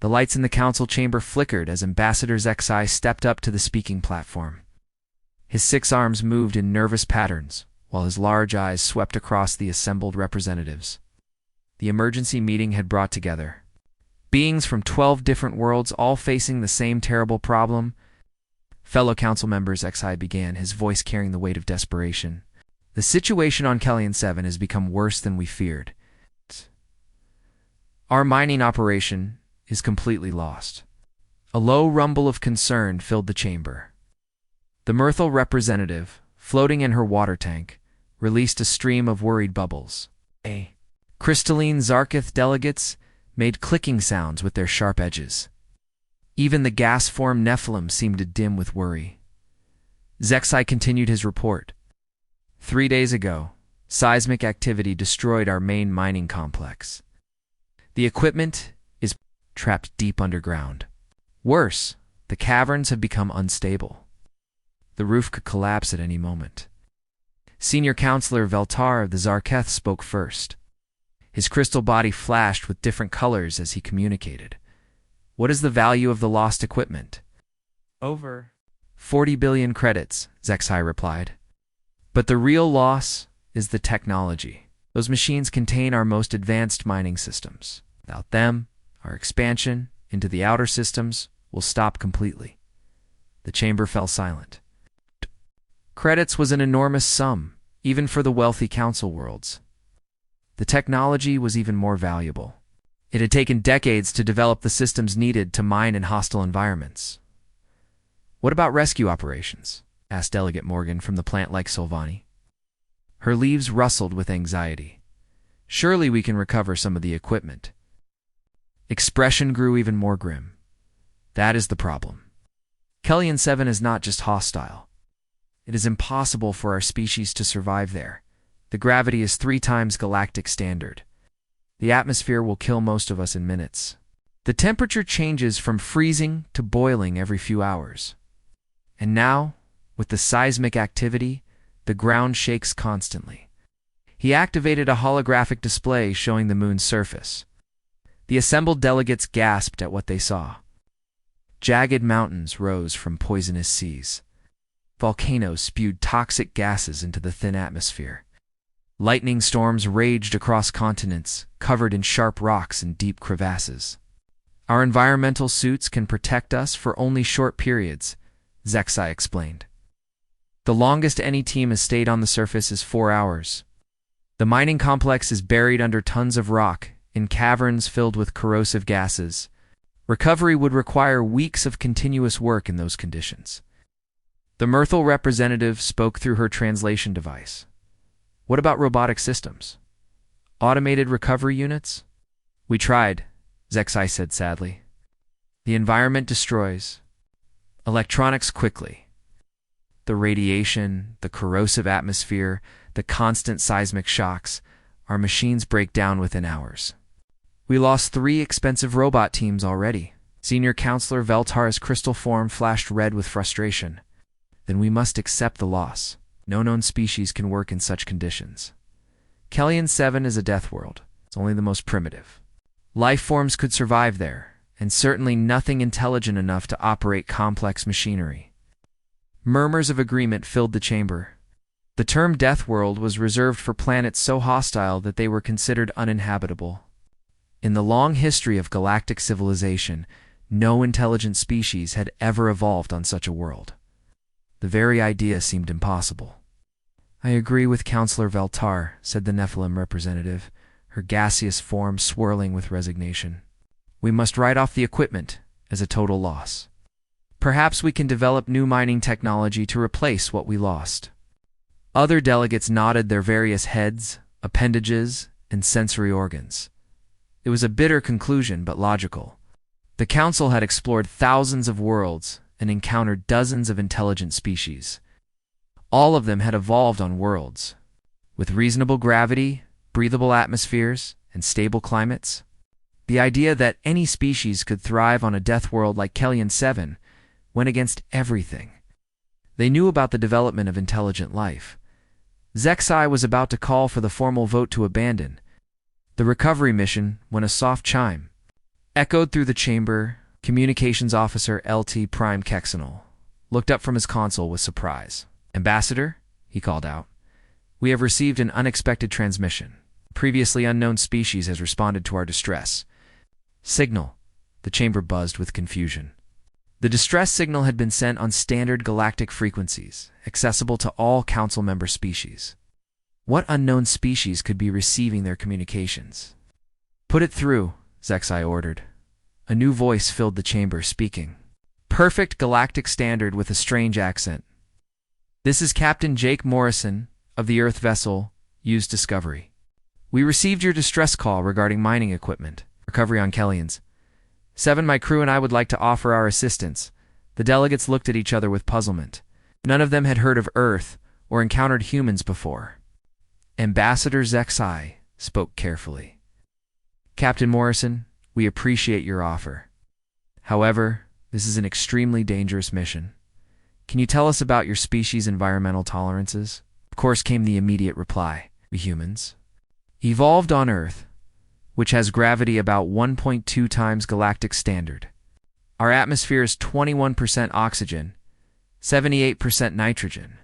The lights in the council chamber flickered as Ambassador Zexai stepped up to the speaking platform. His 6 arms moved in nervous patterns, while his large eyes swept across the assembled representatives. The emergency meeting had brought together beings from 12 different worlds, all facing the same terrible problem. Fellow council members, Zexai began, his voice carrying the weight of desperation. The situation on Kellyan 7 has become worse than we feared. Our mining operation is completely lost. A low rumble of concern filled the chamber. The Myrtle representative, floating in her water tank, released a stream of worried bubbles. Crystalline Zarkith delegates made clicking sounds with their sharp edges. Even the gas-form Nephilim seemed to dim with worry. Zexai continued his report. 3 days ago, seismic activity destroyed our main mining complex. The equipment is trapped deep underground. Worse, the caverns have become unstable. The roof could collapse at any moment. Senior Counselor Veltar of the Zarketh spoke first. His crystal body flashed with different colors as he communicated. What is the value of the lost equipment? Over 40 billion credits, Zexai replied. But the real loss is the technology. Those machines contain our most advanced mining systems. Without them, our expansion into the outer systems will stop completely. The chamber fell silent. Credits was an enormous sum, even for the wealthy council worlds. The technology was even more valuable. It had taken decades to develop the systems needed to mine in hostile environments. What about rescue operations? Asked Delegate Morgan from the plant like Solvani. Her leaves rustled with anxiety. Surely we can recover some of the equipment. Expression grew even more grim. That is the problem. Kellyan 7 is not just hostile. It is impossible for our species to survive there. The gravity is 3 times galactic standard. The atmosphere will kill most of us in minutes. The temperature changes from freezing to boiling every few hours. And now, with the seismic activity, the ground shakes constantly. He activated a holographic display showing the moon's surface. The assembled delegates gasped at what they saw. Jagged mountains rose from poisonous seas. Volcanoes spewed toxic gases into the thin atmosphere. Lightning storms raged across continents, covered in sharp rocks and deep crevasses. Our environmental suits can protect us for only short periods, Zexai explained. The longest any team has stayed on the surface is 4 hours. The mining complex is buried under tons of rock, in caverns filled with corrosive gases. Recovery would require weeks of continuous work in those conditions. The Myrtle representative spoke through her translation device. What about robotic systems? Automated recovery units? We tried, Zexai said sadly. The environment destroys. Electronics quickly. The radiation, the corrosive atmosphere, the constant seismic shocks, our machines break down within hours. We lost 3 expensive robot teams already. Senior Counselor Veltar's crystal form flashed red with frustration. Then we must accept the loss. No known species can work in such conditions. Kellyan 7 is a death world. It's only the most primitive. Life forms could survive there, and certainly nothing intelligent enough to operate complex machinery. Murmurs of agreement filled the chamber. The term death world was reserved for planets so hostile that they were considered uninhabitable. In the long history of galactic civilization, no intelligent species had ever evolved on such a world. The very idea seemed impossible. I agree with Counselor Veltar, said the Nephilim representative, her gaseous form swirling with resignation. We must write off the equipment as a total loss. Perhaps we can develop new mining technology to replace what we lost. Other delegates nodded their various heads, appendages, and sensory organs. It was a bitter conclusion, but logical. The Council had explored thousands of worlds and encountered dozens of intelligent species. All of them had evolved on worlds, with reasonable gravity, breathable atmospheres, and stable climates. The idea that any species could thrive on a death world like Kellyan 7 went against everything. They knew about the development of intelligent life. Zexai was about to call for the formal vote to abandon the recovery mission when a soft chime, Echoed through the chamber, Communications Officer LT Prime Kexanol looked up from his console with surprise. "Ambassador," he called out, "we have received an unexpected transmission. A previously unknown species has responded to our distress signal." The chamber buzzed with confusion. The distress signal had been sent on standard galactic frequencies, accessible to all Council member species. What unknown species could be receiving their communications? "Put it through," Zexai ordered. A new voice filled the chamber, speaking. Perfect galactic standard with a strange accent. "This is Captain Jake Morrison of the Earth vessel UES Discovery. We received your distress call regarding mining equipment, recovery on Kellians. 7, my crew and I would like to offer our assistance." The delegates looked at each other with puzzlement. None of them had heard of Earth or encountered humans before. Ambassador Zexai spoke carefully. "Captain Morrison, we appreciate your offer. However, this is an extremely dangerous mission. Can you tell us about your species' environmental tolerances?" Of course came the immediate reply. "We humans evolved on Earth, which has gravity about 1.2 times galactic standard. Our atmosphere is 21% oxygen, 78% nitrogen.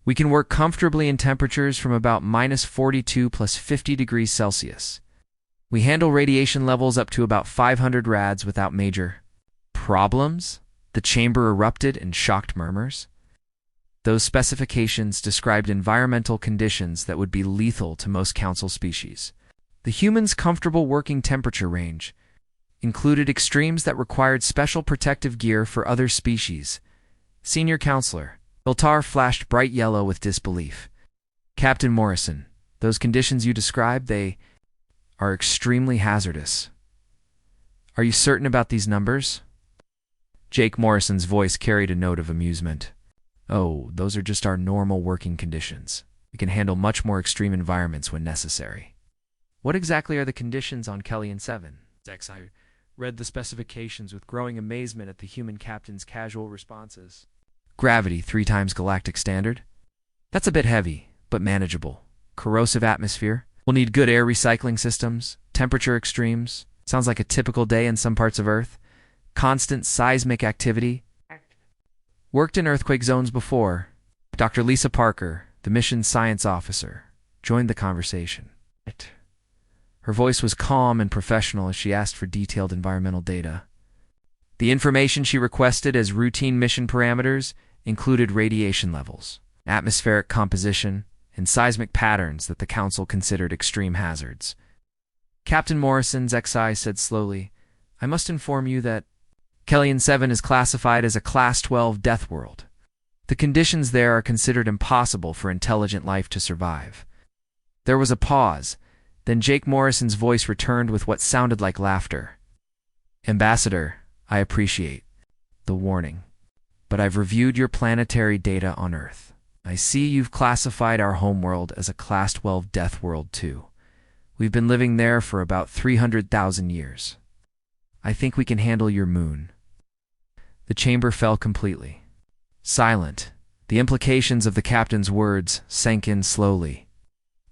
We can work comfortably in temperatures from about -42 plus 50 degrees Celsius. We handle radiation levels up to about 500 rads without major problems." The chamber erupted in shocked murmurs. Those specifications described environmental conditions that would be lethal to most Council species. The humans' comfortable working temperature range included extremes that required special protective gear for other species. Senior Counselor Biltar flashed bright yellow with disbelief. "Captain Morrison, those conditions you described, they are extremely hazardous. Are you certain about these numbers?" Jake Morrison's voice carried a note of amusement. "Oh, those are just our normal working conditions. We can handle much more extreme environments when necessary." "What exactly are the conditions on Kellian 7? Zexai read the specifications with growing amazement at the human captain's casual responses. "Gravity 3 times galactic standard? That's a bit heavy, but manageable. Corrosive atmosphere. We'll need good air recycling systems. Temperature extremes. Sounds like a typical day in some parts of Earth. Constant seismic activity. Worked in earthquake zones before." Dr. Lisa Parker, the mission science officer, joined the conversation. Her voice was calm and professional as she asked for detailed environmental data. The information she requested as routine mission parameters included radiation levels, atmospheric composition, and seismic patterns that the Council considered extreme hazards. "Captain Morrison," Zexai said slowly, "I must inform you that Kellian 7 is classified as a Class 12 death world. The conditions there are considered impossible for intelligent life to survive." There was a pause. Then Jake Morrison's voice returned with what sounded like laughter. "Ambassador, I appreciate the warning, but I've reviewed your planetary data on Earth. I see you've classified our homeworld as a Class 12 death world too. We've been living there for about 300,000 years. I think we can handle your moon." The chamber fell completely. Silent, the implications of the captain's words sank in slowly.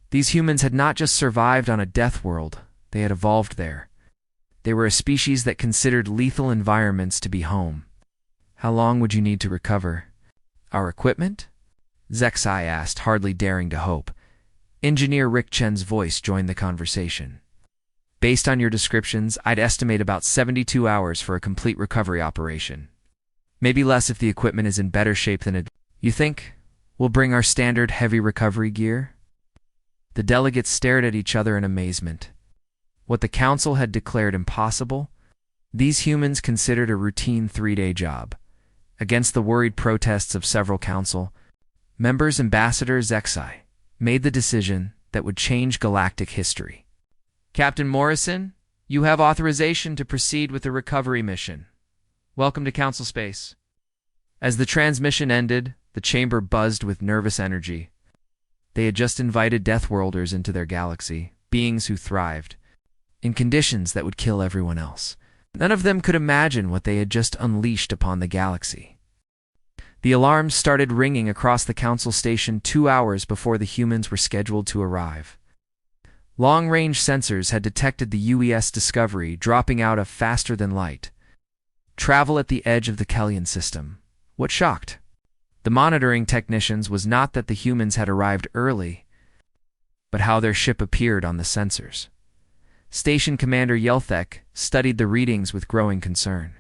These humans had not just survived on a death world, they had evolved there. They were a species that considered lethal environments to be home. "How long would you need to recover?" "Our equipment?" Zexai asked, hardly daring to hope. Engineer Rick Chen's voice joined the conversation. "Based on your descriptions, I'd estimate about 72 hours for a complete recovery operation. Maybe less if the equipment is in better shape than it." "You think we'll bring our standard heavy recovery gear?" The delegates stared at each other in amazement. What the Council had declared impossible, these humans considered a routine 3-day job. Against the worried protests of several Council members, Ambassador Zexai made the decision that would change galactic history. "Captain Morrison, you have authorization to proceed with the recovery mission. Welcome to Council space." As the transmission ended, the chamber buzzed with nervous energy. They had just invited Deathworlders into their galaxy, beings who thrived in conditions that would kill everyone else. None of them could imagine what they had just unleashed upon the galaxy. The alarms started ringing across the Council station 2 hours before the humans were scheduled to arrive. Long-range sensors had detected the UES Discovery dropping out of faster than light. Travel at the edge of the Kellian system. What shocked the monitoring technicians was not that the humans had arrived early, but how their ship appeared on the sensors. Station Commander Yelthek studied the readings with growing concern.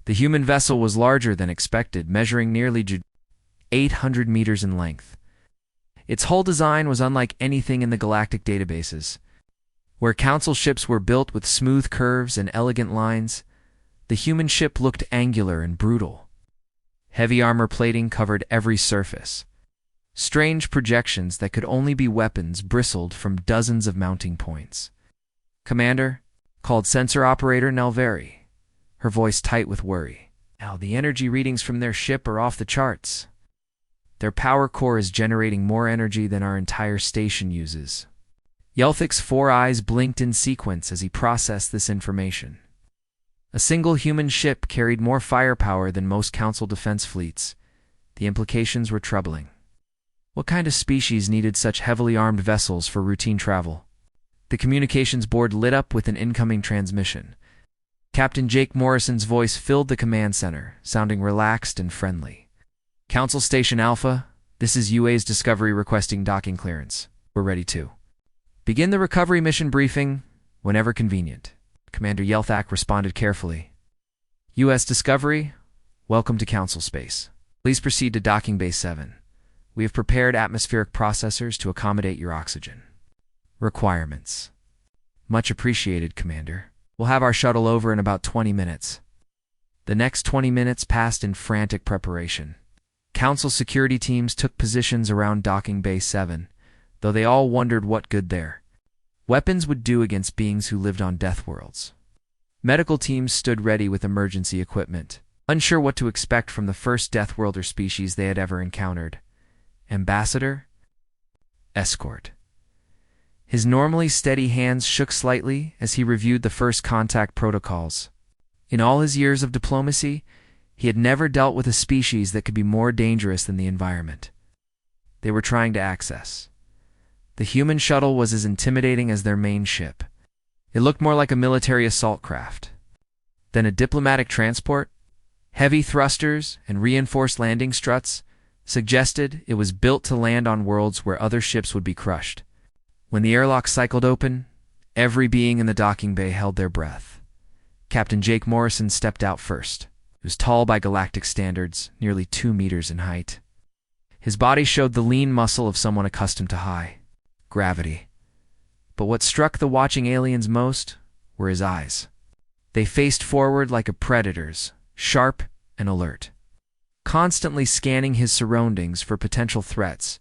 The human vessel was larger than expected, measuring nearly 800 meters in length. Its hull design was unlike anything in the Galactic databases. Where Council ships were built with smooth curves and elegant lines, the human ship looked angular and brutal. Heavy armor plating covered every surface. Strange projections that could only be weapons bristled from dozens of mounting points. "Commander," called sensor operator Nelveri, her voice tight with worry. "Now, the energy readings from their ship are off the charts. Their power core is generating more energy than our entire station uses." Yelthik's 4 eyes blinked in sequence as he processed this information. A single human ship carried more firepower than most Council defense fleets. The implications were troubling. What kind of species needed such heavily armed vessels for routine travel? The communications board lit up with an incoming transmission. Captain Jake Morrison's voice filled the command center, sounding relaxed and friendly. "Council Station Alpha, this is UES Discovery requesting docking clearance. We're ready to begin the recovery mission briefing whenever convenient." Commander Yelthak responded carefully. "UES Discovery, welcome to Council Space. Please proceed to Docking Bay 7. We have prepared atmospheric processors to accommodate your oxygen requirements." "Much appreciated, Commander. We'll have our shuttle over in about 20 minutes. The next 20 minutes passed in frantic preparation. Council security teams took positions around Docking Bay 7, though they all wondered what good their weapons would do against beings who lived on Deathworlds. Medical teams stood ready with emergency equipment, unsure what to expect from the first Deathworlder species they had ever encountered. Ambassador? Escort. His normally steady hands shook slightly as he reviewed the first contact protocols. In all his years of diplomacy, he had never dealt with a species that could be more dangerous than the environment they were trying to access. The human shuttle was as intimidating as their main ship. It looked more like a military assault craft than a diplomatic transport. Heavy thrusters and reinforced landing struts suggested it was built to land on worlds where other ships would be crushed. When the airlock cycled open, every being in the docking bay held their breath. Captain Jake Morrison stepped out first. He was tall by Galactic standards, nearly 2 meters in height. His body showed the lean muscle of someone accustomed to high gravity. But what struck the watching aliens most were his eyes. They faced forward like a predator's, sharp and alert, constantly scanning his surroundings for potential threats.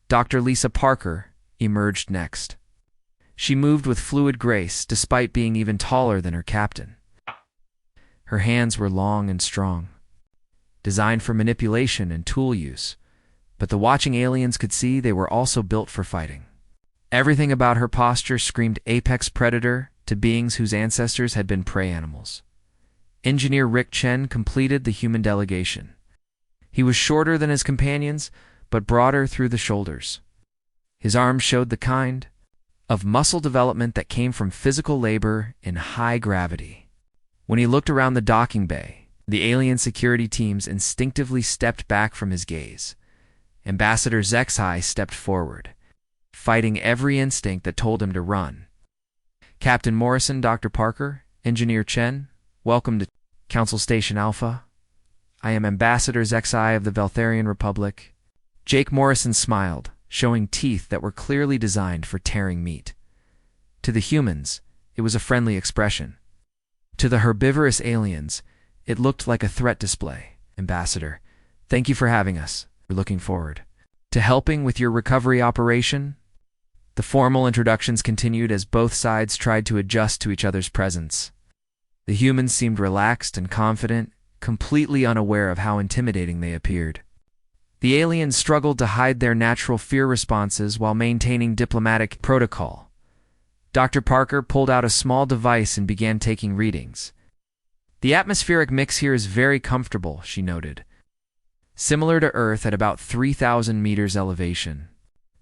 Dr. Lisa Parker emerged next. She moved with fluid grace despite being even taller than her captain. Her hands were long and strong, designed for manipulation and tool use, but the watching aliens could see they were also built for fighting. Everything about her posture screamed apex predator to beings whose ancestors had been prey animals. Engineer Rick Chen completed the human delegation. He was shorter than his companions, but broader through the shoulders. His arms showed the kind of muscle development that came from physical labor in high gravity. When he looked around the docking bay, the alien security teams instinctively stepped back from his gaze. Ambassador Zexai stepped forward, fighting every instinct that told him to run. "Captain Morrison, Dr. Parker, Engineer Chen, welcome to Council Station Alpha. I am Ambassador Zexai of the Veltharian Republic." Jake Morrison smiled, showing teeth that were clearly designed for tearing meat. To the humans, it was a friendly expression. To the herbivorous aliens, it looked like a threat display. "Ambassador, thank you for having us. We're looking forward to helping with your recovery operation." The formal introductions continued as both sides tried to adjust to each other's presence. The humans seemed relaxed and confident, completely unaware of how intimidating they appeared. The aliens struggled to hide their natural fear responses while maintaining diplomatic protocol. Dr. Parker pulled out a small device and began taking readings. "The atmospheric mix here is very comfortable," she noted. "Similar to Earth at about 3,000 meters elevation.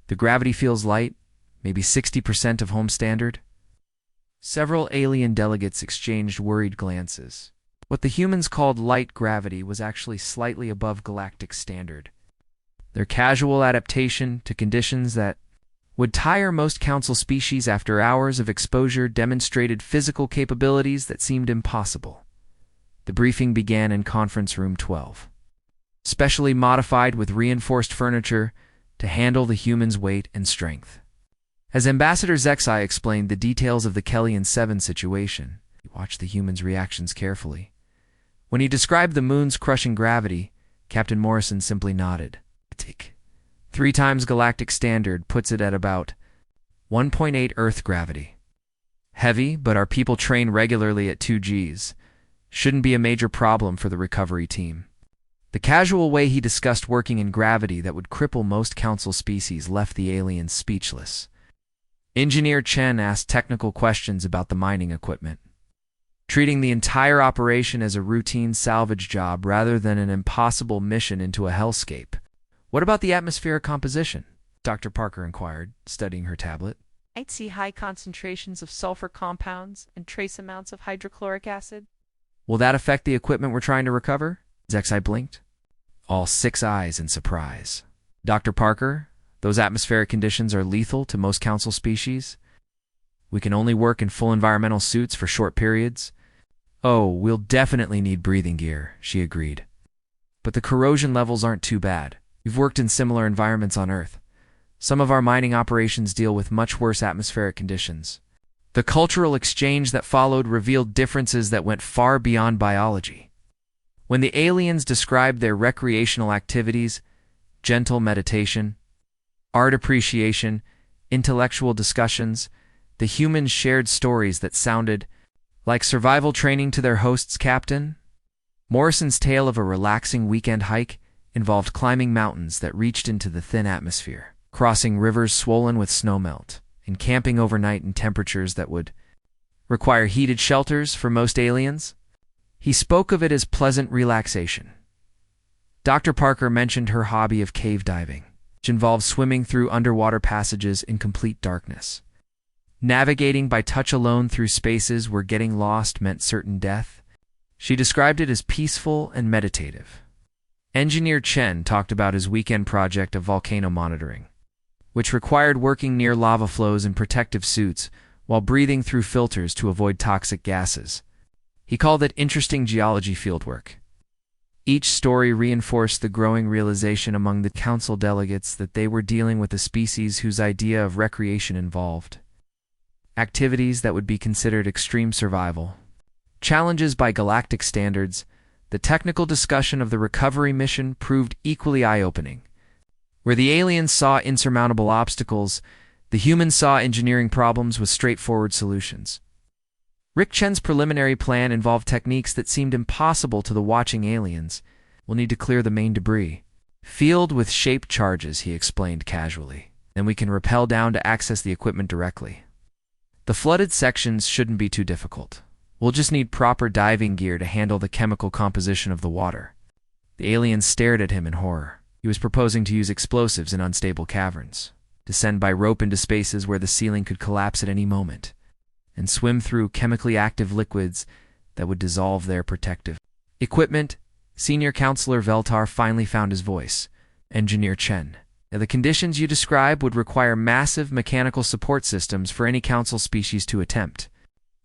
The gravity feels light, maybe 60% of home standard. Several alien delegates exchanged worried glances. What the humans called light gravity was actually slightly above galactic standard. Their casual adaptation to conditions that would tire most council species after hours of exposure demonstrated physical capabilities that seemed impossible. The briefing began in Conference Room 12. Specially modified with reinforced furniture to handle the humans' weight and strength. As Ambassador Zexai explained the details of the Kellian 7 situation, he watched the humans' reactions carefully. When he described the moon's crushing gravity, Captain Morrison simply nodded. 3 times galactic standard puts it at about 1.8 Earth gravity. Heavy, but our people train regularly at 2 Gs. Shouldn't be a major problem for the recovery team. The casual way he discussed working in gravity that would cripple most council species left the aliens speechless. Engineer Chen asked technical questions about the mining equipment, treating the entire operation as a routine salvage job rather than an impossible mission into a hellscape. What about the atmospheric composition? Dr. Parker inquired, studying her tablet. I'd see high concentrations of sulfur compounds and trace amounts of hydrochloric acid. Will that affect the equipment we're trying to recover? Zexai blinked. All 6 eyes in surprise. Dr. Parker, those atmospheric conditions are lethal to most council species. We can only work in full environmental suits for short periods. Oh, we'll definitely need breathing gear, she agreed. But the corrosion levels aren't too bad. We've worked in similar environments on Earth. Some of our mining operations deal with much worse atmospheric conditions. The cultural exchange that followed revealed differences that went far beyond biology. When the aliens described their recreational activities, gentle meditation, art appreciation, intellectual discussions, the humans shared stories that sounded like survival training to their host's captain. Morrison's tale of a relaxing weekend hike involved climbing mountains that reached into the thin atmosphere, crossing rivers swollen with snowmelt, and camping overnight in temperatures that would require heated shelters for most aliens. He spoke of it as pleasant relaxation. Dr. Parker mentioned her hobby of cave diving, which involves swimming through underwater passages in complete darkness. Navigating by touch alone through spaces where getting lost meant certain death. She described it as peaceful and meditative. Engineer Chen talked about his weekend project of volcano monitoring, which required working near lava flows in protective suits while breathing through filters to avoid toxic gases. He called it interesting geology fieldwork. Each story reinforced the growing realization among the council delegates that they were dealing with a species whose idea of recreation involved activities that would be considered extreme survival. Challenges by galactic standards, the technical discussion of the recovery mission proved equally eye-opening. Where the aliens saw insurmountable obstacles, the humans saw engineering problems with straightforward solutions. Rick Chen's preliminary plan involved techniques that seemed impossible to the watching aliens. We'll need to clear the main debris field with shaped charges, he explained casually. Then we can rappel down to access the equipment directly. The flooded sections shouldn't be too difficult. We'll just need proper diving gear to handle the chemical composition of the water. The aliens stared at him in horror. He was proposing to use explosives in unstable caverns, descend by rope into spaces where the ceiling could collapse at any moment, and swim through chemically active liquids that would dissolve their protective equipment. Senior Counselor Veltar finally found his voice. Engineer Chen. Now, the conditions you describe would require massive mechanical support systems for any council species to attempt.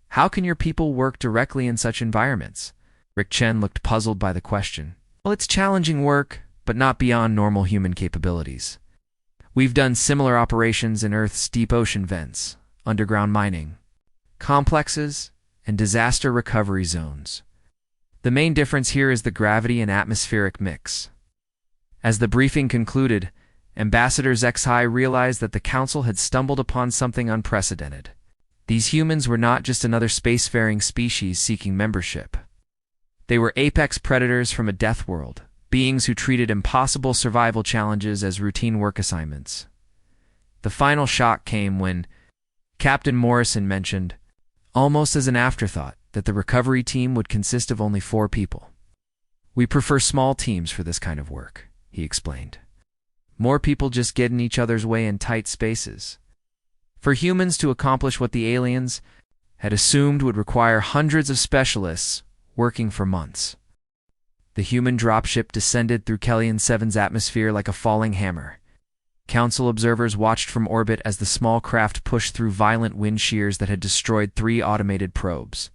How can your people work directly in such environments? Rick Chen looked puzzled by the question. Well, it's challenging work, but not beyond normal human capabilities. We've done similar operations in Earth's deep ocean vents, underground mining, complexes, and disaster recovery zones. The main difference here is the gravity and atmospheric mix. As the briefing concluded, Ambassador Zexai realized that the Council had stumbled upon something unprecedented. These humans were not just another spacefaring species seeking membership. They were apex predators from a death world, beings who treated impossible survival challenges as routine work assignments. The final shock came when Captain Morrison mentioned, almost as an afterthought, that the recovery team would consist of only 4 people. We prefer small teams for this kind of work, he explained. More people just get in each other's way in tight spaces. For humans to accomplish what the aliens had assumed would require hundreds of specialists working for months. The human dropship descended through Kellion 7's atmosphere like a falling hammer. Council observers watched from orbit as the small craft pushed through violent wind shears that had destroyed 3 automated probes.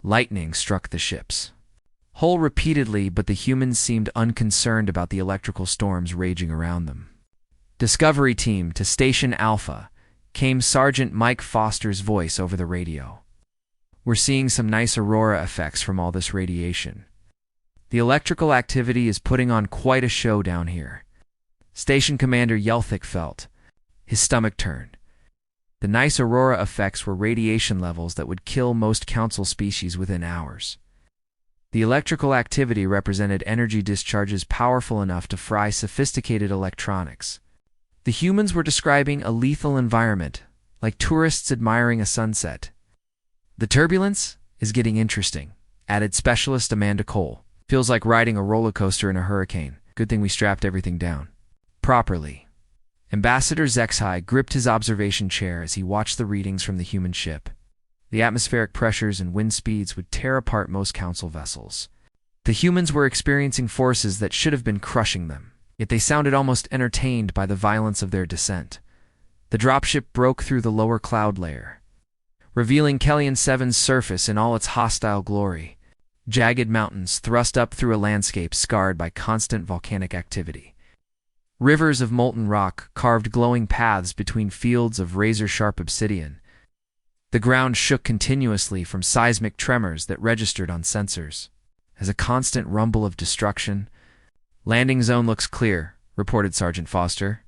Lightning struck the ships. Hull repeatedly, but the humans seemed unconcerned about the electrical storms raging around them. Discovery team to Station Alpha, came Sergeant Mike Foster's voice over the radio. We're seeing some nice aurora effects from all this radiation. The electrical activity is putting on quite a show down here. Station Commander Yelthick felt. His stomach turned. The nice aurora effects were radiation levels that would kill most Council species within hours. The electrical activity represented energy discharges powerful enough to fry sophisticated electronics. The humans were describing a lethal environment, like tourists admiring a sunset. The turbulence is getting interesting, added specialist Amanda Cole. Feels like riding a roller coaster in a hurricane. Good thing we strapped everything down properly. Ambassador Zexhai gripped his observation chair as he watched the readings from the human ship. The atmospheric pressures and wind speeds would tear apart most Council vessels. The humans were experiencing forces that should have been crushing them, yet they sounded almost entertained by the violence of their descent. The dropship broke through the lower cloud layer, revealing Kellion 7's surface in all its hostile glory. Jagged mountains thrust up through a landscape scarred by constant volcanic activity. Rivers of molten rock carved glowing paths between fields of razor-sharp obsidian. The ground shook continuously from seismic tremors that registered on sensors. As a constant rumble of destruction. Landing zone looks clear, reported Sergeant Foster.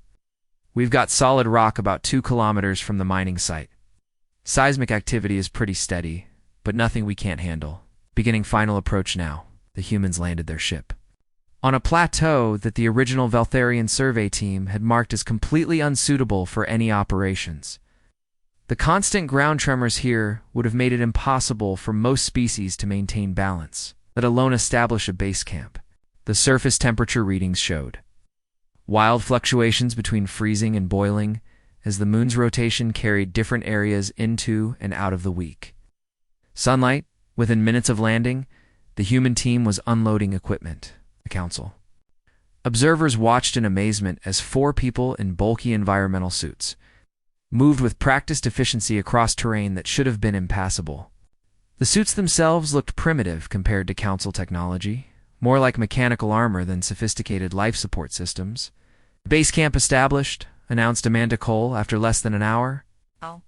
We've got solid rock about 2 kilometers from the mining site. Seismic activity is pretty steady, but nothing we can't handle. Beginning final approach now. The humans landed their ship on a plateau that the original Veltharian survey team had marked as completely unsuitable for any operations. The constant ground tremors here would have made it impossible for most species to maintain balance, let alone establish a base camp. The surface temperature readings showed wild fluctuations between freezing and boiling as the moon's rotation carried different areas into and out of the week. Sunlight. Within minutes of landing, the human team was unloading equipment. The Council observers watched in amazement as 4 people in bulky environmental suits moved with practiced efficiency across terrain that should have been impassable. The suits themselves looked primitive compared to Council technology, more like mechanical armor than sophisticated life support systems. Base camp established, announced Amanda Cole after less than an hour. Oh.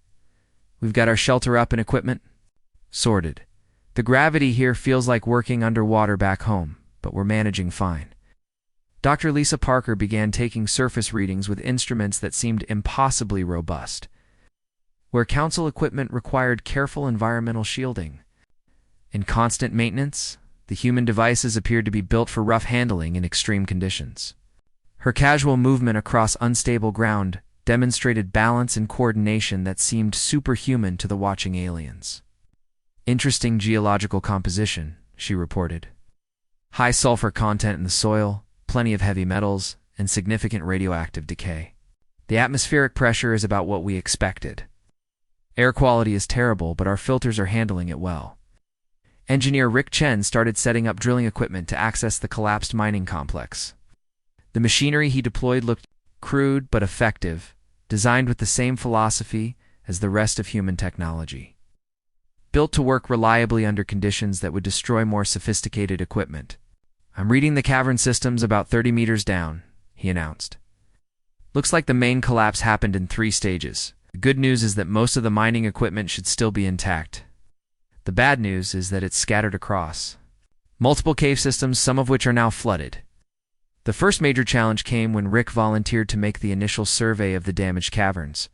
We've got our shelter up and equipment sorted. The gravity here feels like working underwater back home, but we're managing fine. Dr. Lisa Parker began taking surface readings with instruments that seemed impossibly robust, where Council equipment required careful environmental shielding. In constant maintenance, the human devices appeared to be built for rough handling in extreme conditions. Her casual movement across unstable ground demonstrated balance and coordination that seemed superhuman to the watching aliens. Interesting geological composition, she reported. High sulfur content in the soil, plenty of heavy metals, and significant radioactive decay. The atmospheric pressure is about what we expected. Air quality is terrible, but our filters are handling it well. Engineer Rick Chen started setting up drilling equipment to access the collapsed mining complex. The machinery he deployed looked crude but effective, designed with the same philosophy as the rest of human technology. Built to work reliably under conditions that would destroy more sophisticated equipment. I'm reading the cavern systems about 30 meters down, he announced. Looks like the main collapse happened in 3 stages. The good news is that most of the mining equipment should still be intact. The bad news is that it's scattered across multiple cave systems, some of which are now flooded. The first major challenge came when Rick volunteered to make the initial survey of the damaged caverns.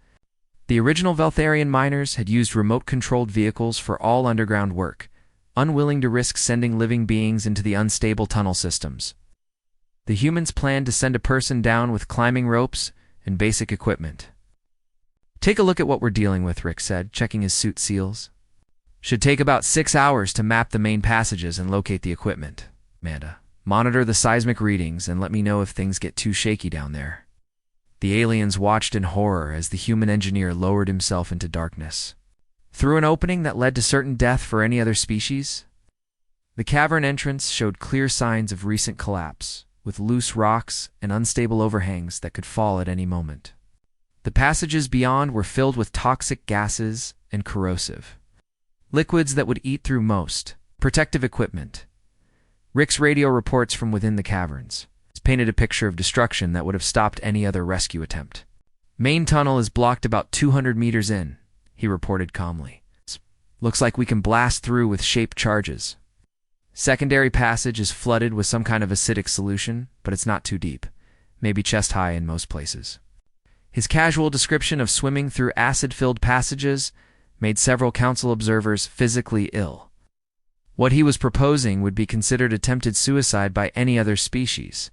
The original Veltharian miners had used remote-controlled vehicles for all underground work, unwilling to risk sending living beings into the unstable tunnel systems. The humans planned to send a person down with climbing ropes and basic equipment. Take a look at what we're dealing with, Rick said, checking his suit seals. Should take about 6 hours to map the main passages and locate the equipment. Amanda, monitor the seismic readings and let me know if things get too shaky down there. The aliens watched in horror as the human engineer lowered himself into darkness. Through an opening that led to certain death for any other species, the cavern entrance showed clear signs of recent collapse, with loose rocks and unstable overhangs that could fall at any moment. The passages beyond were filled with toxic gases and corrosive liquids that would eat through most protective equipment. Rick's radio reports from within the caverns painted a picture of destruction that would have stopped any other rescue attempt. Main tunnel is blocked about 200 meters in, he reported calmly. Looks like we can blast through with shaped charges. Secondary passage is flooded with some kind of acidic solution, but it's not too deep, maybe chest high in most places. His casual description of swimming through acid-filled passages made several council observers physically ill. What he was proposing would be considered attempted suicide by any other species.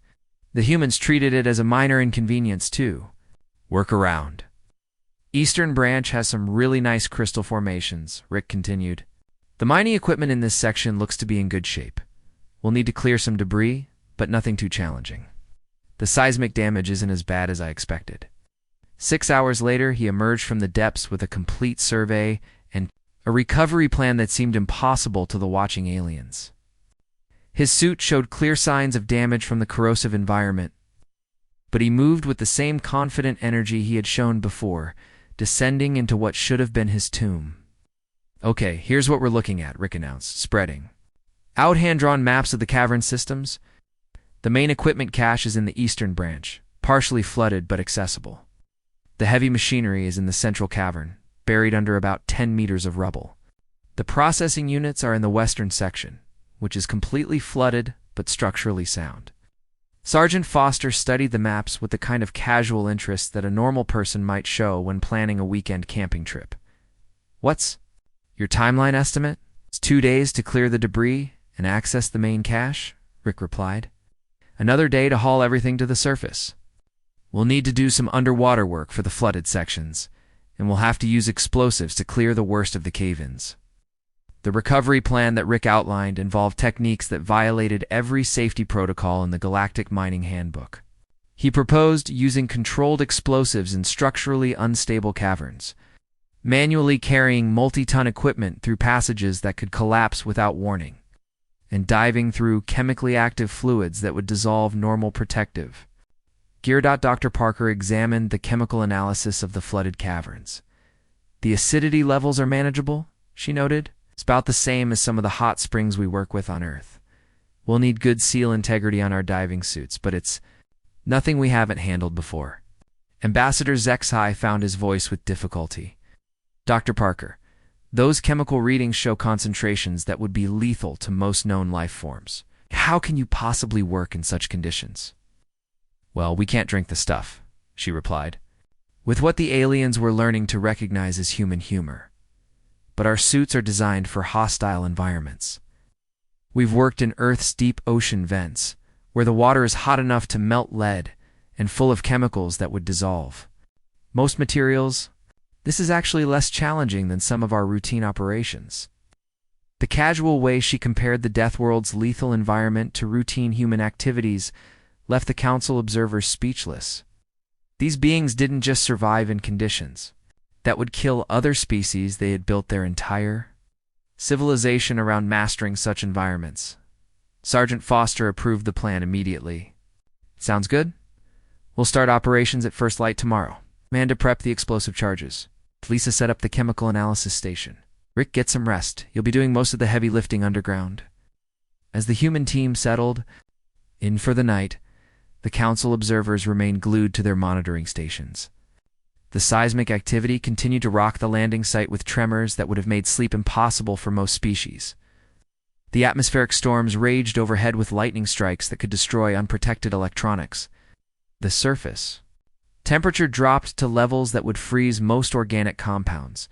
The humans treated it as a minor inconvenience too. Work around. Eastern branch has some really nice crystal formations, Rick continued. The mining equipment in this section looks to be in good shape. We'll need to clear some debris, but nothing too challenging. The seismic damage isn't as bad as I expected. 6 hours later, he emerged from the depths with a complete survey and a recovery plan that seemed impossible to the watching aliens. His suit showed clear signs of damage from the corrosive environment, but he moved with the same confident energy he had shown before, descending into what should have been his tomb. Okay, here's what we're looking at, Rick announced, spreading out hand-drawn maps of the cavern systems. The main equipment cache is in the eastern branch, partially flooded but accessible. The heavy machinery is in the central cavern, buried under about 10 meters of rubble. The processing units are in the western section, which is completely flooded but structurally sound. Sergeant Foster studied the maps with the kind of casual interest that a normal person might show when planning a weekend camping trip. What's your timeline estimate? It's 2 days to clear the debris and access the main cache, Rick replied. Another day to haul everything to the surface. We'll need to do some underwater work for the flooded sections, and we'll have to use explosives to clear the worst of the cave-ins. The recovery plan that Rick outlined involved techniques that violated every safety protocol in the Galactic Mining Handbook. He proposed using controlled explosives in structurally unstable caverns, manually carrying multi-ton equipment through passages that could collapse without warning, and diving through chemically active fluids that would dissolve normal protective. Dr. Parker examined the chemical analysis of the flooded caverns. The acidity levels are manageable, she noted. It's about the same as some of the hot springs we work with on Earth. We'll need good seal integrity on our diving suits, but it's nothing we haven't handled before. Ambassador Zexai found his voice with difficulty. Dr. Parker, those chemical readings show concentrations that would be lethal to most known life forms. How can you possibly work in such conditions? Well, we can't drink the stuff, she replied, with what the aliens were learning to recognize as human humor. But our suits are designed for hostile environments. We've worked in Earth's deep ocean vents, where the water is hot enough to melt lead and full of chemicals that would dissolve most materials. This is actually less challenging than some of our routine operations. The casual way she compared the Deathworld's lethal environment to routine human activities left the council observers speechless. These beings didn't just survive in conditions that would kill other species. They had built their entire civilization around mastering such environments. Sergeant Foster approved the plan immediately. Sounds good? We'll start operations at first light tomorrow. Amanda prep the explosive charges. Lisa set up the chemical analysis station. Rick, get some rest. You'll be doing most of the heavy lifting underground. As the human team settled in for the night, the council observers remained glued to their monitoring stations. The seismic activity continued to rock the landing site with tremors that would have made sleep impossible for most species. The atmospheric storms raged overhead with lightning strikes that could destroy unprotected electronics. The surface temperature dropped to levels that would freeze most organic compounds.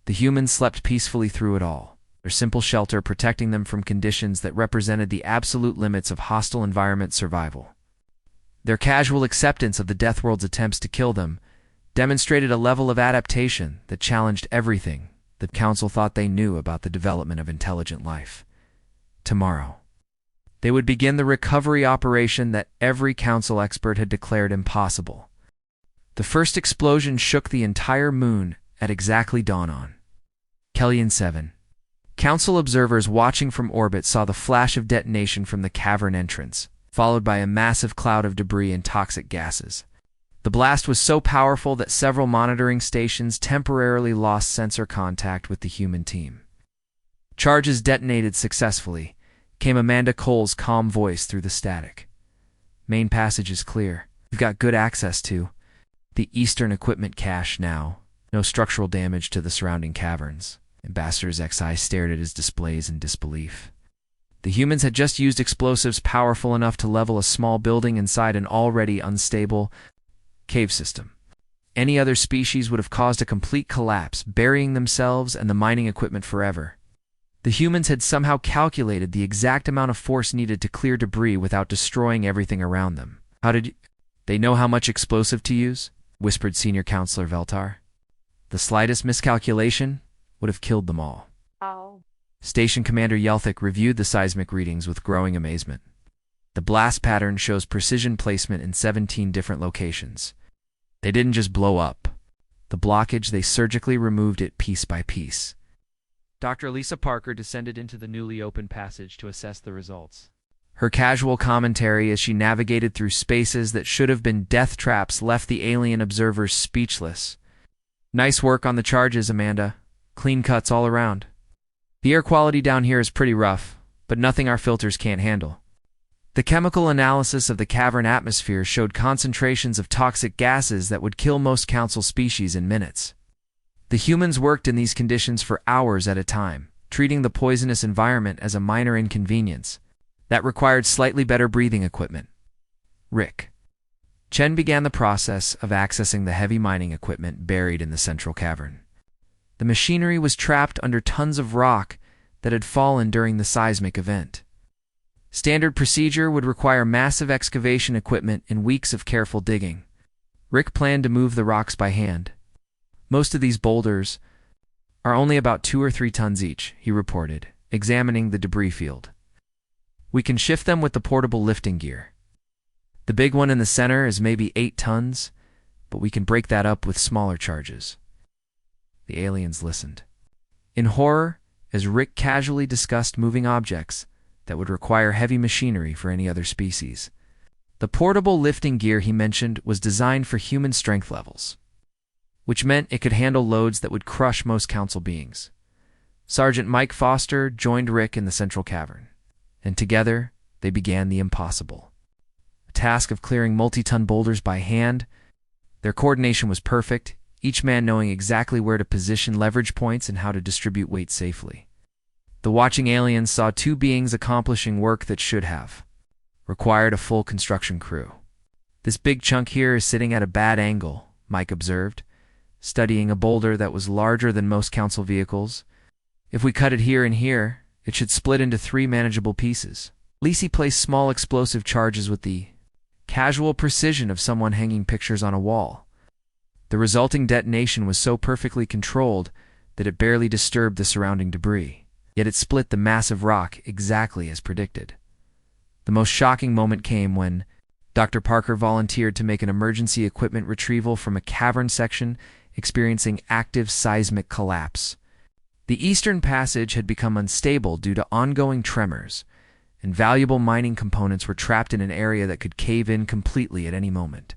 The humans slept peacefully through it all, their simple shelter protecting them from conditions that represented the absolute limits of hostile environment survival. Their casual acceptance of the Deathworld's attempts to kill them demonstrated a level of adaptation that challenged everything the council thought they knew about the development of intelligent life. Tomorrow, they would begin the recovery operation that every council expert had declared impossible. The first explosion shook the entire moon at exactly dawn on. Kellyan 7. Council observers watching from orbit saw the flash of detonation from the cavern entrance, followed by a massive cloud of debris and toxic gases. The blast was so powerful that several monitoring stations temporarily lost sensor contact with the human team. "Charges detonated successfully," came Amanda Cole's calm voice through the static. "Main passage is clear. We've got good access to the eastern equipment cache now. No structural damage to the surrounding caverns." Ambassador Xi stared at his displays in disbelief. The humans had just used explosives powerful enough to level a small building inside an already unstable cave system. Any other species would have caused a complete collapse, burying themselves and the mining equipment forever. The humans had somehow calculated the exact amount of force needed to clear debris without destroying everything around them. "How did you... They know how much explosive to use?" whispered Senior Counselor Veltar. "The slightest miscalculation would have killed them all." Oh. Station Commander Yelthic reviewed the seismic readings with growing amazement. The blast pattern shows precision placement in 17 different locations. They didn't just blow up the blockage, they surgically removed it piece by piece. Dr. Lisa Parker descended into the newly opened passage to assess the results. Her casual commentary as she navigated through spaces that should have been death traps left the alien observers speechless. "Nice work on the charges, Amanda. Clean cuts all around. The air quality down here is pretty rough, but nothing our filters can't handle." The chemical analysis of the cavern atmosphere showed concentrations of toxic gases that would kill most council species in minutes. The humans worked in these conditions for hours at a time, treating the poisonous environment as a minor inconvenience that required slightly better breathing equipment. Rick. Chen began the process of accessing the heavy mining equipment buried in the central cavern. The machinery was trapped under tons of rock that had fallen during the seismic event. Standard procedure would require massive excavation equipment and weeks of careful digging. Rick planned to move the rocks by hand. "Most of these boulders are only about 2 or 3 tons each," he reported, examining the debris field. "We can shift them with the portable lifting gear. The big one in the center is maybe 8 tons, but we can break that up with smaller charges." The aliens listened in horror as Rick casually discussed moving objects that would require heavy machinery for any other species. The portable lifting gear he mentioned was designed for human strength levels, which meant it could handle loads that would crush most council beings. Sergeant Mike Foster joined Rick in the central cavern, and together they began the impossible. A task of clearing multi-ton boulders by hand. Their coordination was perfect, each man knowing exactly where to position leverage points and how to distribute weight safely. The watching aliens saw 2 beings accomplishing work that should have required a full construction crew. "This big chunk here is sitting at a bad angle," Mike observed, studying a boulder that was larger than most council vehicles. "If we cut it here and here, it should split into 3 manageable pieces." Lisi placed small explosive charges with the casual precision of someone hanging pictures on a wall. The resulting detonation was so perfectly controlled that it barely disturbed the surrounding debris. Yet it split the massive rock exactly as predicted. The most shocking moment came when Dr. Parker volunteered to make an emergency equipment retrieval from a cavern section experiencing active seismic collapse. The eastern passage had become unstable due to ongoing tremors, and valuable mining components were trapped in an area that could cave in completely at any moment.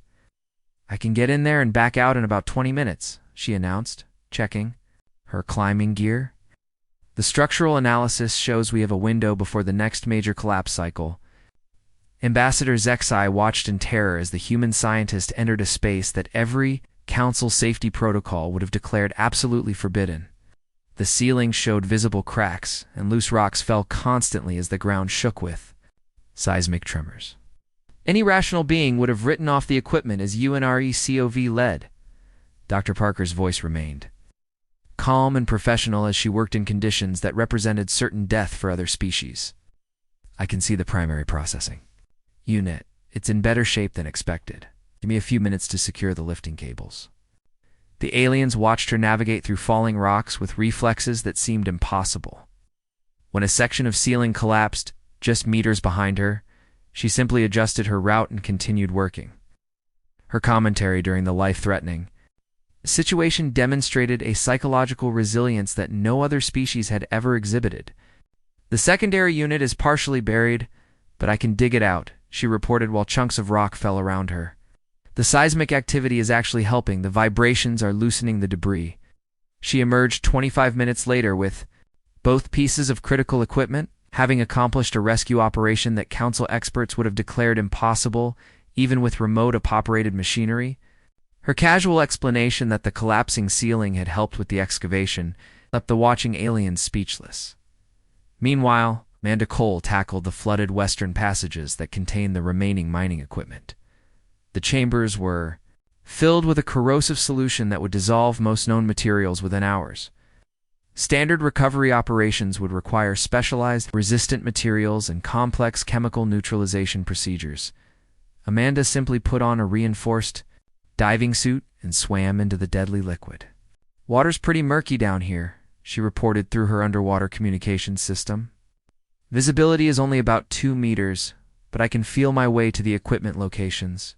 "I can get in there and back out in about 20 minutes, she announced, checking her climbing gear. "The structural analysis shows we have a window before the next major collapse cycle." Ambassador Xi watched in terror as the human scientist entered a space that every council safety protocol would have declared absolutely forbidden. The ceiling showed visible cracks, and loose rocks fell constantly as the ground shook with seismic tremors. Any rational being would have written off the equipment as UNRECOV led. Dr. Parker's voice remained calm and professional as she worked in conditions that represented certain death for other species. "I can see the primary processing unit. It's in better shape than expected. Give me a few minutes to secure the lifting cables." The aliens watched her navigate through falling rocks with reflexes that seemed impossible. When a section of ceiling collapsed just meters behind her, she simply adjusted her route and continued working. Her commentary during the life-threatening situation demonstrated a psychological resilience that no other species had ever exhibited. "The secondary unit is partially buried, but I can dig it out," she reported while chunks of rock fell around her. "The seismic activity is actually helping. The vibrations are loosening the debris." She emerged 25 minutes later with both pieces of critical equipment, having accomplished a rescue operation that council experts would have declared impossible, even with remote-operated machinery. Her casual explanation that the collapsing ceiling had helped with the excavation left the watching aliens speechless. Meanwhile, Amanda Cole tackled the flooded western passages that contained the remaining mining equipment. The chambers were filled with a corrosive solution that would dissolve most known materials within hours. Standard recovery operations would require specialized resistant materials and complex chemical neutralization procedures. Amanda simply put on a reinforced diving suit and swam into the deadly liquid. "Water's pretty murky down here," she reported through her underwater communications system. "Visibility is only about 2 meters, but I can feel my way to the equipment locations.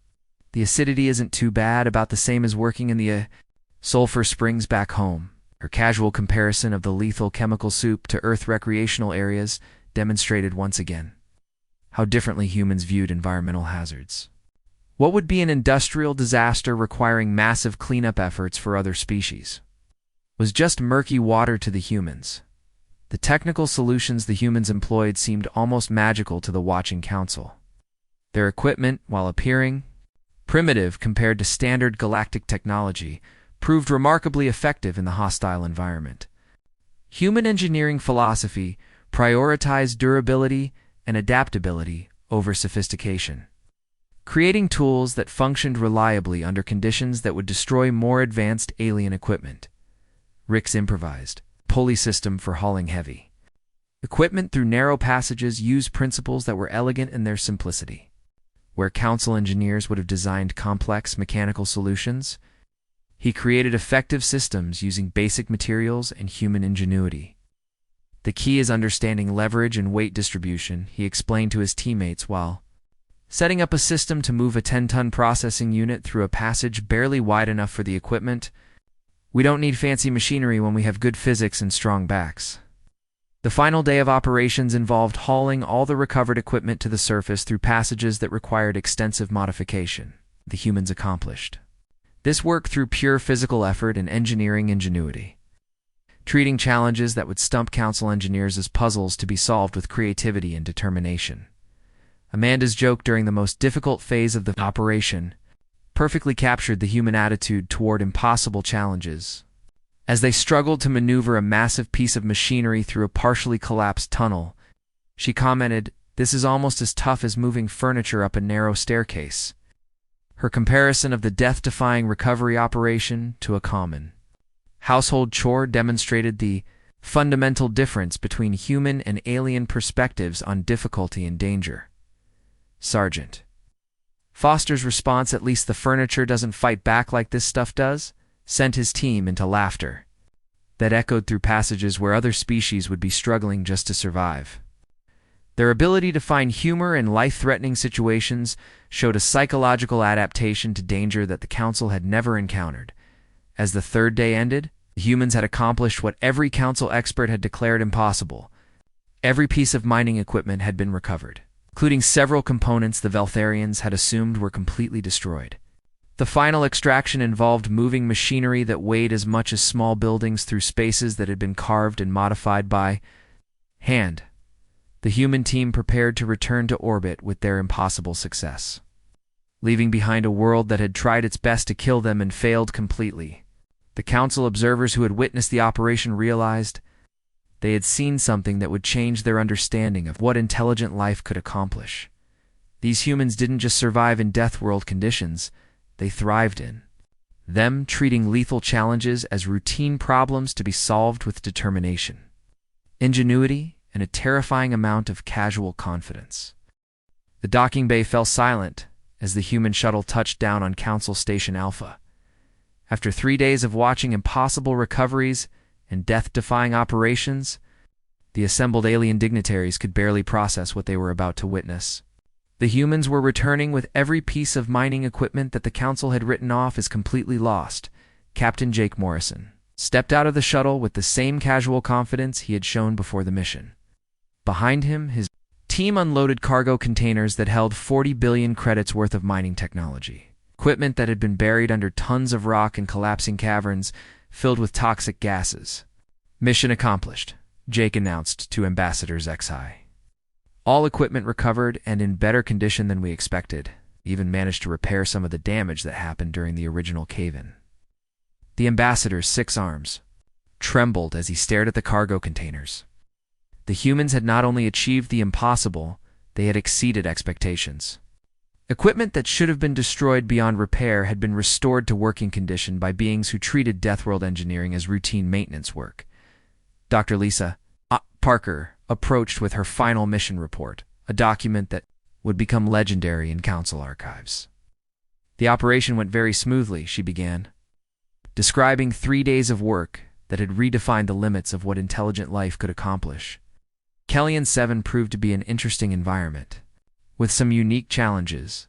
The acidity isn't too bad, about the same as working in the sulfur springs back home." Her casual comparison of the lethal chemical soup to Earth recreational areas demonstrated once again how differently humans viewed environmental hazards. What would be an industrial disaster requiring massive cleanup efforts for other species was just murky water to the humans. The technical solutions the humans employed seemed almost magical to the watching council. Their equipment, while appearing primitive compared to standard galactic technology, proved remarkably effective in the hostile environment. Human engineering philosophy prioritized durability and adaptability over sophistication, creating tools that functioned reliably under conditions that would destroy more advanced alien equipment. Rick's improvised pulley system for hauling heavy equipment through narrow passages used principles that were elegant in their simplicity. Where council engineers would have designed complex mechanical solutions, he created effective systems using basic materials and human ingenuity. "The key is understanding leverage and weight distribution," he explained to his teammates while setting up a system to move a 10-ton processing unit through a passage barely wide enough for the equipment. "We don't need fancy machinery when we have good physics and strong backs." The final day of operations involved hauling all the recovered equipment to the surface through passages that required extensive modification. The humans accomplished this work through pure physical effort and engineering ingenuity, treating challenges that would stump council engineers as puzzles to be solved with creativity and determination. Amanda's joke during the most difficult phase of the operation perfectly captured the human attitude toward impossible challenges. As they struggled to maneuver a massive piece of machinery through a partially collapsed tunnel, she commented, "This is almost as tough as moving furniture up a narrow staircase." Her comparison of the death-defying recovery operation to a common household chore demonstrated the fundamental difference between human and alien perspectives on difficulty and danger. Sergeant Foster's response, "At least the furniture doesn't fight back like this stuff does," sent his team into laughter that echoed through passages where other species would be struggling just to survive. Their ability to find humor in life-threatening situations showed a psychological adaptation to danger that the council had never encountered. As the third day ended, the humans had accomplished what every council expert had declared impossible. Every piece of mining equipment had been recovered, including several components the Veltharians had assumed were completely destroyed. The final extraction involved moving machinery that weighed as much as small buildings through spaces that had been carved and modified by hand. The human team prepared to return to orbit with their impossible success, leaving behind a world that had tried its best to kill them and failed completely. The council observers who had witnessed the operation realized they had seen something that would change their understanding of what intelligent life could accomplish. These humans didn't just survive in Deathworld conditions, they thrived in them, treating lethal challenges as routine problems to be solved with determination, ingenuity, and a terrifying amount of casual confidence. The docking bay fell silent as the human shuttle touched down on Council Station Alpha. After 3 days of watching impossible recoveries and death-defying operations, the assembled alien dignitaries could barely process what they were about to witness. The humans were returning with every piece of mining equipment that the Council had written off as completely lost. Captain Jake Morrison stepped out of the shuttle with the same casual confidence he had shown before the mission. Behind him, his team unloaded cargo containers that held 40 billion credits worth of mining technology. Equipment that had been buried under tons of rock and collapsing caverns filled with toxic gases. Mission accomplished, Jake announced to Ambassador Zexai. All equipment recovered and in better condition than we expected. Even managed to repair some of the damage that happened during the original cave-in. The ambassador's 6 arms trembled as he stared at the cargo containers. The humans had not only achieved the impossible, they had exceeded expectations. Equipment that should have been destroyed beyond repair had been restored to working condition by beings who treated Deathworld engineering as routine maintenance work. Dr. Lisa Parker approached with her final mission report, a document that would become legendary in Council archives. The operation went very smoothly, she began, describing 3 days of work that had redefined the limits of what intelligent life could accomplish. Kellyan 7 proved to be an interesting environment, with some unique challenges.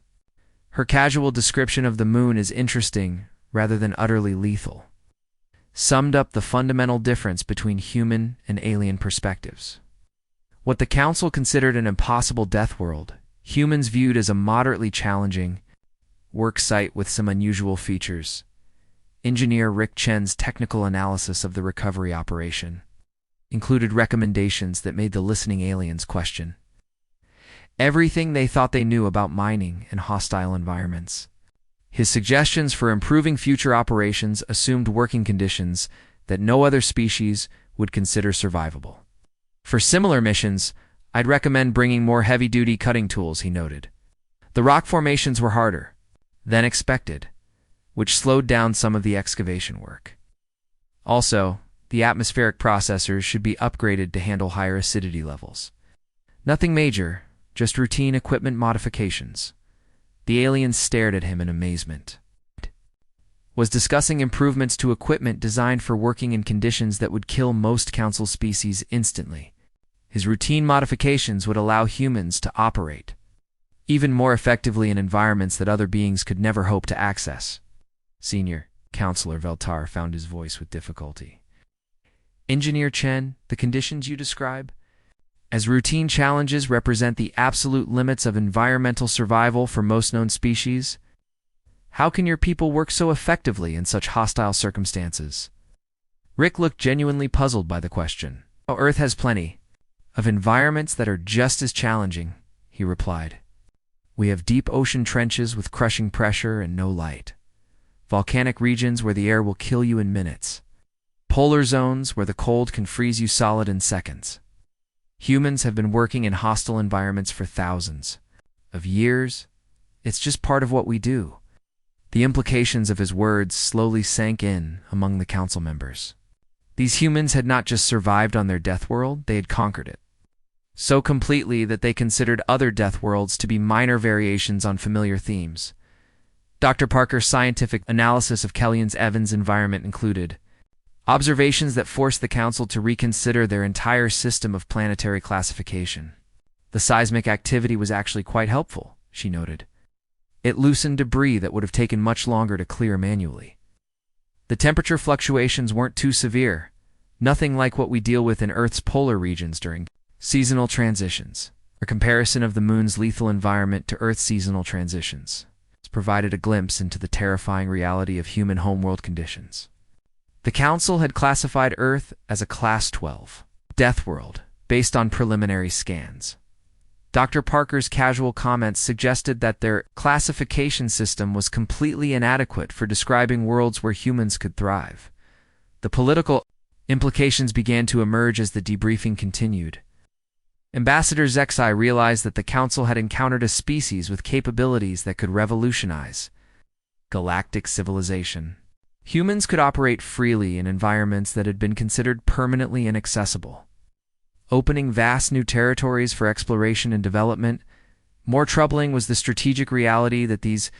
Her casual description of the moon is interesting rather than utterly lethal. Summed up the fundamental difference between human and alien perspectives. What the Council considered an impossible death world, humans viewed as a moderately challenging work site with some unusual features. Engineer Rick Chen's technical analysis of the recovery operation included recommendations that made the listening aliens question everything they thought they knew about mining and hostile environments. His suggestions for improving future operations assumed working conditions that no other species would consider survivable. For similar missions, I'd recommend bringing more heavy-duty cutting tools, he noted. The rock formations were harder than expected, which slowed down some of the excavation work. Also, the atmospheric processors should be upgraded to handle higher acidity levels. Nothing major, just routine equipment modifications. The aliens stared at him in amazement. Was discussing improvements to equipment designed for working in conditions that would kill most Council species instantly. His routine modifications would allow humans to operate even more effectively in environments that other beings could never hope to access. Senior Counselor Veltar found his voice with difficulty. Engineer Chen, the conditions you describe as routine challenges represent the absolute limits of environmental survival for most known species. How can your people work so effectively in such hostile circumstances? Rick looked genuinely puzzled by the question. Oh, Earth has plenty of environments that are just as challenging, he replied. We have deep ocean trenches with crushing pressure and no light. Volcanic regions where the air will kill you in minutes. Polar zones where the cold can freeze you solid in seconds. Humans have been working in hostile environments for thousands of years. It's just part of what we do. The implications of his words slowly sank in among the Council members. These humans had not just survived on their death world, they had conquered it. So completely that they considered other death worlds to be minor variations on familiar themes. Dr. Parker's scientific analysis of Kellyan's Evans environment included observations that forced the Council to reconsider their entire system of planetary classification. The seismic activity was actually quite helpful, she noted. It loosened debris that would have taken much longer to clear manually. The temperature fluctuations weren't too severe, nothing like what we deal with in Earth's polar regions during seasonal transitions. A comparison of the Moon's lethal environment to Earth's seasonal transitions has provided a glimpse into the terrifying reality of human homeworld conditions. The Council had classified Earth as a Class 12 death world based on preliminary scans. Dr. Parker's casual comments suggested that their classification system was completely inadequate for describing worlds where humans could thrive. The political implications began to emerge as the debriefing continued. Ambassador Zexai realized that the Council had encountered a species with capabilities that could revolutionize galactic civilization. Humans could operate freely in environments that had been considered permanently inaccessible, opening vast new territories for exploration and development. More troubling was the strategic reality that these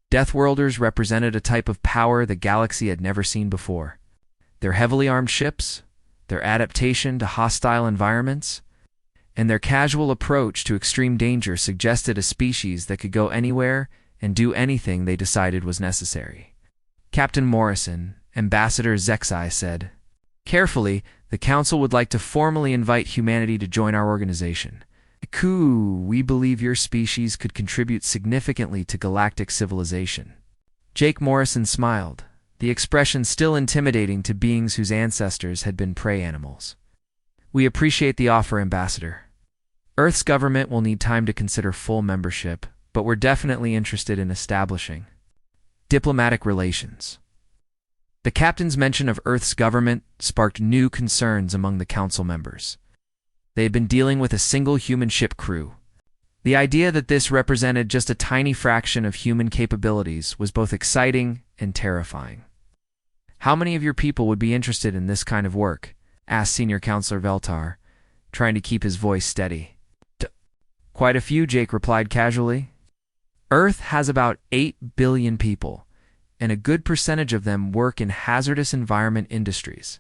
Deathworlders represented a type of power the galaxy had never seen before. Their heavily armed ships, their adaptation to hostile environments, and their casual approach to extreme danger suggested a species that could go anywhere and do anything they decided was necessary. Captain Morrison, Ambassador Zexai said, "Carefully, the Council would like to formally invite humanity to join our organization. We believe your species could contribute significantly to galactic civilization." Jake Morrison smiled, the expression still intimidating to beings whose ancestors had been prey animals. "We appreciate the offer, Ambassador. Earth's government will need time to consider full membership, but we're definitely interested in establishing diplomatic relations." The captain's mention of Earth's government sparked new concerns among the Council members. They had been dealing with a single human ship crew. The idea that this represented just a tiny fraction of human capabilities was both exciting and terrifying. "How many of your people would be interested in this kind of work?" asked Senior Counselor Veltar, trying to keep his voice steady. "Quite a few," Jake replied casually. "Earth has about 8 billion people, and a good percentage of them work in hazardous environment industries.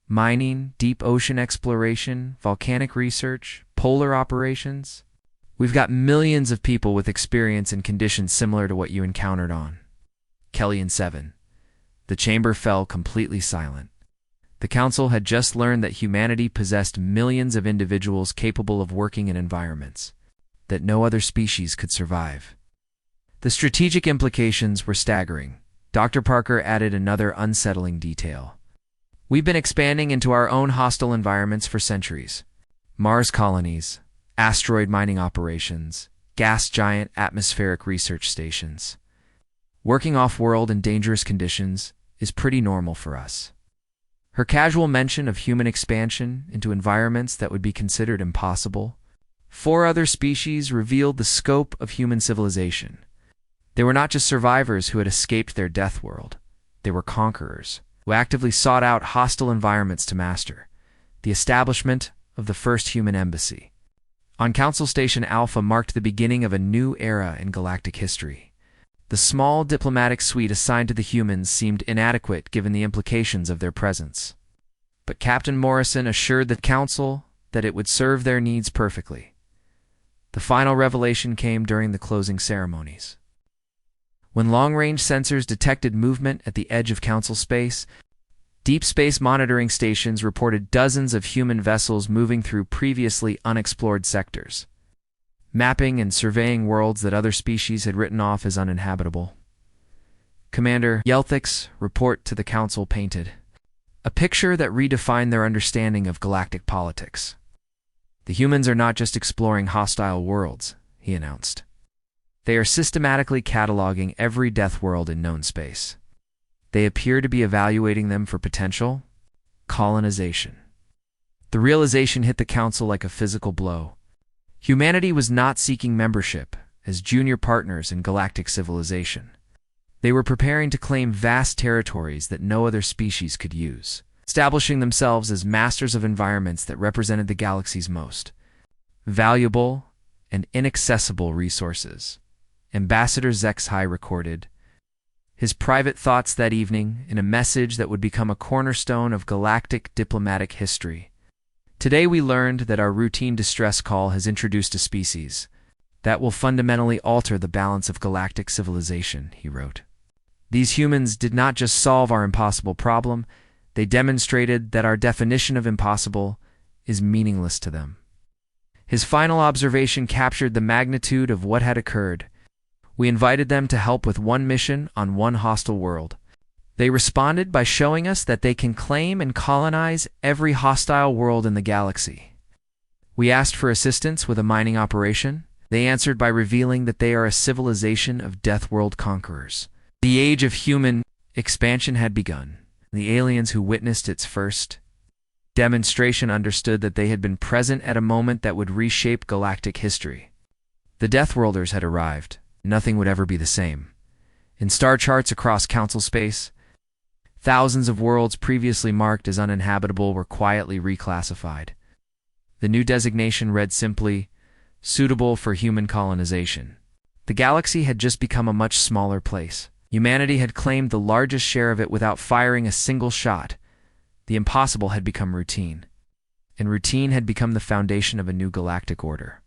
Mining, deep ocean exploration, volcanic research, polar operations. We've got millions of people with experience in conditions similar to what you encountered on Kellyan 7. The chamber fell completely silent. The Council had just learned that humanity possessed millions of individuals capable of working in environments that no other species could survive. The strategic implications were staggering. Dr. Parker added another unsettling detail. "We've been expanding into our own hostile environments for centuries. Mars colonies, asteroid mining operations, gas giant atmospheric research stations. Working off-world in dangerous conditions is pretty normal for us." Her casual mention of human expansion into environments that would be considered impossible 4 other species revealed the scope of human civilization. They were not just survivors who had escaped their death world. They were conquerors who actively sought out hostile environments to master. The establishment of the first human embassy on Council Station Alpha marked the beginning of a new era in galactic history. The small diplomatic suite assigned to the humans seemed inadequate given the implications of their presence. But Captain Morrison assured the Council that it would serve their needs perfectly. The final revelation came during the closing ceremonies. When long-range sensors detected movement at the edge of Council space, deep space monitoring stations reported dozens of human vessels moving through previously unexplored sectors, mapping and surveying worlds that other species had written off as uninhabitable. Commander Yelthic's report to the Council painted a picture that redefined their understanding of galactic politics. "The humans are not just exploring hostile worlds," he announced. "They are systematically cataloging every death world in known space. They appear to be evaluating them for potential colonization." The realization hit the Council like a physical blow. Humanity was not seeking membership as junior partners in galactic civilization. They were preparing to claim vast territories that no other species could use, establishing themselves as masters of environments that represented the galaxy's most valuable and inaccessible resources. Ambassador Zexai recorded his private thoughts that evening in a message that would become a cornerstone of galactic diplomatic history. "Today we learned that our routine distress call has introduced a species that will fundamentally alter the balance of galactic civilization," he wrote. "These humans did not just solve our impossible problem, they demonstrated that our definition of impossible is meaningless to them." His final observation captured the magnitude of what had occurred. "We invited them to help with one mission on one hostile world. They responded by showing us that they can claim and colonize every hostile world in the galaxy. We asked for assistance with a mining operation. They answered by revealing that they are a civilization of Deathworld conquerors. The age of human expansion had begun. The aliens who witnessed its first demonstration understood that they had been present at a moment that would reshape galactic history. The Deathworlders had arrived. Nothing would ever be the same. In star charts across Council space, thousands of worlds previously marked as uninhabitable were quietly reclassified. The new designation read simply, "Suitable for human colonization." The galaxy had just become a much smaller place. Humanity had claimed the largest share of it without firing a single shot. The impossible had become routine. and routine had become the foundation of a new galactic order.